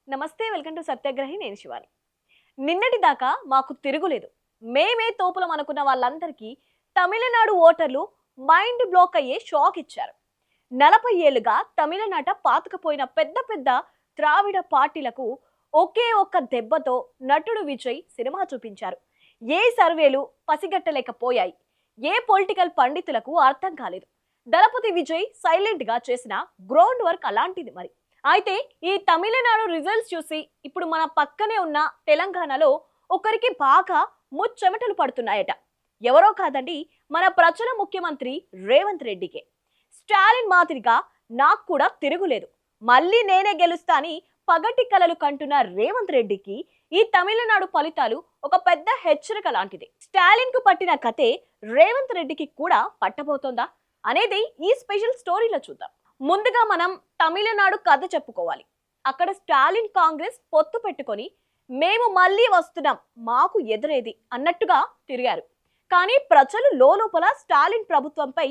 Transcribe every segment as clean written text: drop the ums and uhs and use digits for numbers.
నమస్తే, welcome to సత్యాగ్రహి. నేను శివాని. నిన్నటి దాకా మాకు తిరుగులేదు, మేమే తోపులం అనుకున్న వాళ్ళందరికీ తమిళనాడు ఓటర్లు మైండ్ బ్లాక్ అయ్యే షాక్ ఇచ్చారు. 40 ఏళ్లుగా తమిళనాట పాతుకుపోయిన పెద్ద పెద్ద ద్రావిడ పార్టీలకు ఒకే ఒక్క దెబ్బతో నటుడు విజయ్ సినిమా చూపించారు. ఏ సర్వేలు పసిగట్టలేకపోయాయి, ఏ పొలిటికల్ పండితులకు అర్థం కాలేదు. దళపతి విజయ్ సైలెంట్ గా చేసిన గ్రౌండ్ వర్క్ అలాంటిది. మరి అయితే ఈ తమిళనాడు రిజల్ట్స్ చూసి ఇప్పుడు మన పక్కనే ఉన్న తెలంగాణలో ఒకరికి బాగా ముచ్చెమటలు పడుతున్నాయట. ఎవరో కాదండి, మన ప్రజల ముఖ్యమంత్రి రేవంత్ రెడ్డికే. స్టాలిన్ మాదిరిగా నాకు కూడా తిరుగులేదు, మళ్ళీ నేనే గెలుస్తా అని పగటి కలలు కంటున్న రేవంత్ రెడ్డికి ఈ తమిళనాడు ఫలితాలు ఒక పెద్ద హెచ్చరిక లాంటిది. స్టాలిన్ కు పట్టిన కథే రేవంత్ రెడ్డికి కూడా పట్టబోతోందా అనేది ఈ స్పెషల్ స్టోరీలో చూద్దాం. ముందుగా మనం తమిళనాడు కథ చెప్పుకోవాలి. అక్కడ స్టాలిన్ కాంగ్రెస్ పొత్తు పెట్టుకొని మేము మళ్ళీ వస్తున్నాం, మాకు ఎదురేది అన్నట్టుగా తిరిగారు. కానీ ప్రజలు లోపల స్టాలిన్ ప్రభుత్వంపై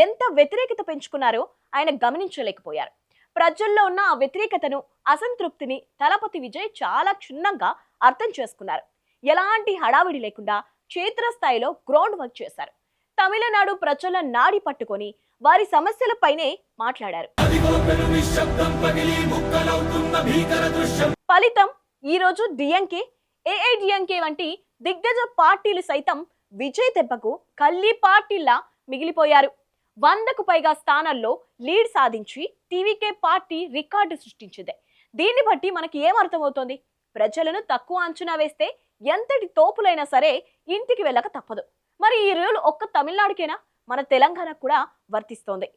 ఎంత వ్యతిరేకత పెంచుకున్నారో ఆయన గమనించలేకపోయారు. ప్రజల్లో ఉన్న ఆ వ్యతిరేకతను, అసంతృప్తిని దళపతి విజయ్ చాలా క్షుణ్ణంగా అర్థం చేసుకున్నారు. ఎలాంటి హడావిడి లేకుండా క్షేత్రస్థాయిలో గ్రౌండ్ వర్క్ చేశారు. తమిళనాడు ప్రజల నాడి పట్టుకొని వారి సమస్యలపైనే మాట్లాడారు. ఫలితం ఈ రోజు డిఎంకే, ఏఐడిఎంకే వంటి దిగ్గజ పార్టీలు సైతం విజయ్ దెబ్బకు కల్లి పార్టీలా మిగిలిపోయారు. 100కు పైగా స్థానాల్లో లీడ్ సాధించి టీవీకే పార్టీ రికార్డు సృష్టించింది. దీన్ని బట్టి మనకి ఏమర్థమవుతోంది? ప్రజలను తక్కువ అంచనా వేస్తే ఎంతటి తోపులైనా సరే ఇంటికి వెళ్ళక తప్పదు. మరి ఈ రూల్ ఒక్క తమిళనాడుకేనా? మన తెలంగాణకు కూడా వర్తిస్తోంది.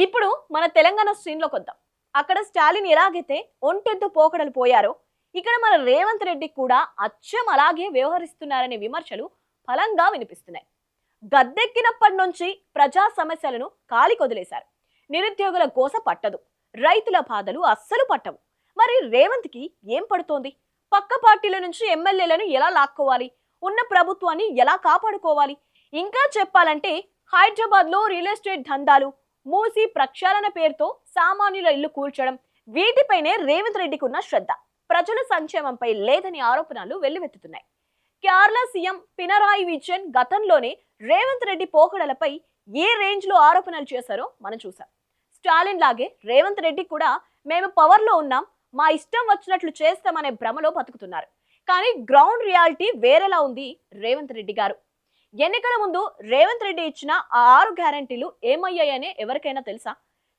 ఇప్పుడు మన తెలంగాణ శ్రేణిలోకి వద్దాం. అక్కడ స్టాలిన్ ఎలాగైతే ఒంటెద్దు పోకడలు పోయారో ఇక్కడ మన రేవంత్ రెడ్డి కూడా అచ్చం అలాగే వ్యవహరిస్తున్నారనే విమర్శలు బలంగా వినిపిస్తున్నాయి. గద్దెక్కినప్పటి నుంచి ప్రజా సమస్యలను కాలి కొదిలేశారు. నిరుద్యోగుల గోస పట్టదు, రైతుల బాధలు అస్సలు పట్టవు. మరి రేవంత్ కి ఏం పడుతోంది? పక్క పార్టీల నుంచి ఎమ్మెల్యేలను ఎలా లాక్కోవాలి, ఉన్న ప్రభుత్వాన్ని ఎలా కాపాడుకోవాలి? ఇంకా చెప్పాలంటే హైదరాబాద్ లో రియల్ ఎస్టేట్ దందాలు, మూసి ప్రక్షాళన పేరుతో సామాన్యుల ఇల్లు కూల్చడం, వీటిపైనే రేవంత్ రెడ్డికి ఉన్న శ్రద్ధ ప్రజల సంక్షేమంపై లేదని ఆరోపణలు వెల్లువెత్తుతున్నాయి. కేరళ సీఎం పినరాయి విజయన్ గతంలోనే రేవంత్ రెడ్డి పోకడలపై ఏ రేంజ్ లో ఆరోపణలు చేశారో మనం చూసాం. స్టాలిన్ లాగే రేవంత్ రెడ్డి కూడా మేము పవర్ లో ఉన్నాం, మా ఇష్టం వచ్చినట్లు చేస్తామనే భ్రమలో బతుకుతున్నారు. కానీ గ్రౌండ్ రియాలిటీ వేరేలా ఉంది. రేవంత్ రెడ్డి గారు ఎన్నికల ముందు రేవంత్ రెడ్డి ఇచ్చిన ఆ 6 గ్యారంటీలు ఏమయ్యాయనే ఎవరికైనా తెలుసా?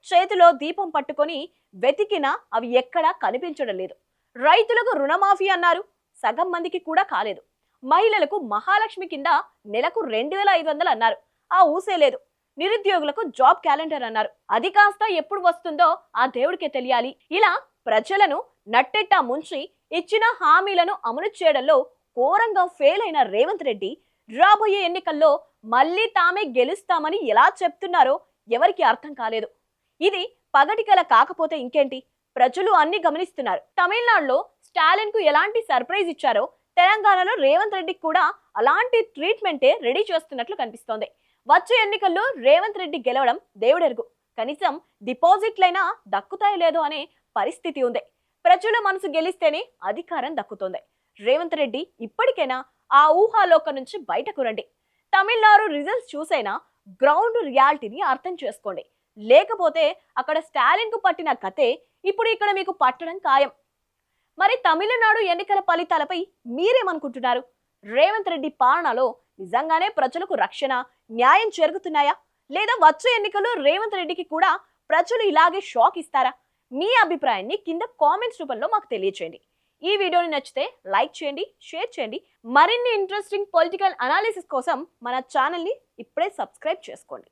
చేతిలో దీపం పట్టుకొని వెతికినా అవి ఎక్కడా కనిపించడం లేదు. రైతులకు రుణమాఫీ అన్నారు, సగం మందికి కూడా కాలేదు. మహిళలకు మహాలక్ష్మి కింద నెలకు 2500 అన్నారు, ఆ ఊసే లేదు. నిరుద్యోగులకు జాబ్ క్యాలెండర్ అన్నారు, అది కాస్త ఎప్పుడు వస్తుందో ఆ దేవుడికే తెలియాలి. ఇలా ప్రజలను నట్టెట్టా ముంచి ఇచ్చిన హామీలను అమలు చేయడంలో ఘోరంగా ఫెయిల్ అయిన రేవంత్ రెడ్డి రాబోయే ఎన్నికల్లో మళ్ళీ తామే గెలుస్తామని ఎలా చెప్తున్నారో ఎవరికి అర్థం కాలేదు. ఇది పగటికల కాకపోతే ఇంకేంటి? ప్రజలు అన్ని గమనిస్తున్నారు. తమిళనాడులో స్టాలిన్ కు ఎలాంటి సర్ప్రైజ్ ఇచ్చారో తెలంగాణలో రేవంత్ రెడ్డికి కూడా అలాంటి ట్రీట్మెంటే రెడీ చేస్తున్నట్లు కనిపిస్తోంది. వచ్చే ఎన్నికల్లో రేవంత్ రెడ్డి గెలవడం దేవుడెరుగు, కనీసం డిపాజిట్లైనా దక్కుతాయో లేదో అనే పరిస్థితి ఉంది. ప్రజల మనసు గెలిస్తేనే అధికారం దక్కుతుంది. రేవంత్ రెడ్డి ఇప్పటికైనా ఆ ఊహాలోక నుంచి బయటకు రండి. తమిళనాడు రిజల్ట్స్ చూసైనా గ్రౌండ్ రియాలిటీని అర్థం చేసుకోండి. లేకపోతే అక్కడ స్టాలిన్ కు పట్టిన కథే ఇప్పుడు ఇక్కడ మీకు పట్టడం ఖాయం. మరి తమిళనాడు ఎన్నికల ఫలితాలపై మీరేమనుకుంటున్నారు? రేవంత్ రెడ్డి పాలనలో నిజంగానే ప్రజలకు రక్షణ, న్యాయం జరుగుతున్నాయా? లేదా వచ్చే ఎన్నికల్లో రేవంత్ రెడ్డికి కూడా ప్రజలు ఇలాగే షాక్ ఇస్తారా? మీ అభిప్రాయాన్ని కింద కామెంట్స్ రూపంలో మాకు తెలియచేయండి. ఈ వీడియోని నచ్చితే లైక్ చేయండి, షేర్ చేయండి. మరిన్ని ఇంట్రెస్టింగ్ పొలిటికల్ అనాలిసిస్ కోసం మన ఛానల్ని ఇప్పుడే సబ్స్క్రైబ్ చేసుకోండి.